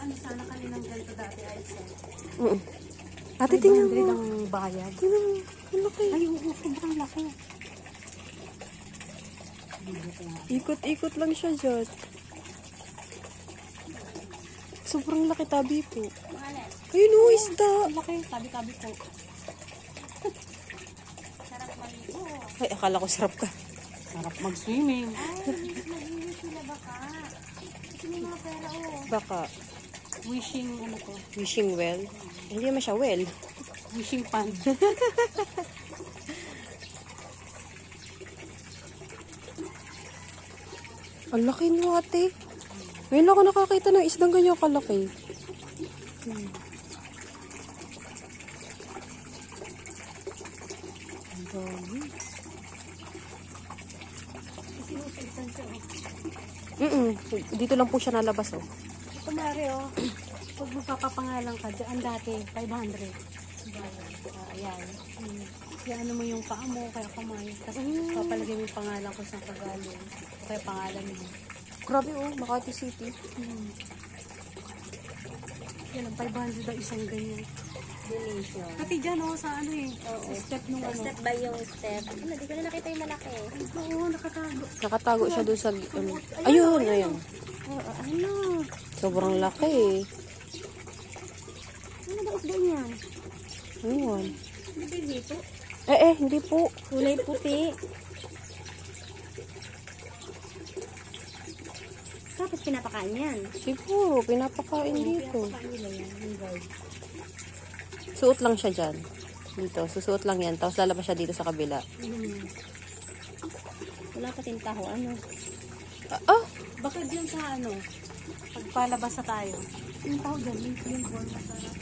ano sana kaninang ganito dati ay Ate, tingnan 500 mo. ang bayad. Tingnan mo. Ang laki. Ay, oo, sobrang laki. Ikot-ikot lang siya dyan. Sobrang laki, tabi po. Ayun o, isda. Ang laki, tabi-tabi po. Sarap maligo. Ay, akala ko sarap ka. Sarap mag-swimming. Ay, mag-iwi sila baka. Kasi may mga pera Baka Wishing, ano ko? wishing well. Hindi naman siya well. Wishing pan. Ang laki mo, ate. Ngayon ako nakakita ng isdang ganyan kalaki. Ang dami. Sinusuntan siya, Dito lang po siya nalabas, oh. Ito, Mari, pag magpapapangalan ka, dyan dati, 500. Ayan. Yan mo yung paa mo, kaya kamay. Tapos papalagay mo yung pangalan ko sa kagaling. Kaya pangalan mo. Grabe, oh. Makati City. Yan, ang 500 ang isang ganyan. Donation. Pati dyan, sa ano sa step nung ano. Step by yung step. Ano, di ko na nakita yung malaki. Oo, nakatago. Nakatago siya doon sa... ayun, ayun. Ano? Sobrang laki, eh. Ano ba isda niyan? Ayun. Hindi ba yung dito? Hindi po. Kulay puti. Tapos pinapakain yan. Siguro, pinapakain dito. Paano nila yan? Yung guard. Suot lang siya dyan. Dito, susuot lang yan. Tapos lalabas siya dito sa kabila. Wala pa tintaho. Ano? Baka dyan sa ano, pagpalabas na tayo. Yung tao dyan, yung board na sarap.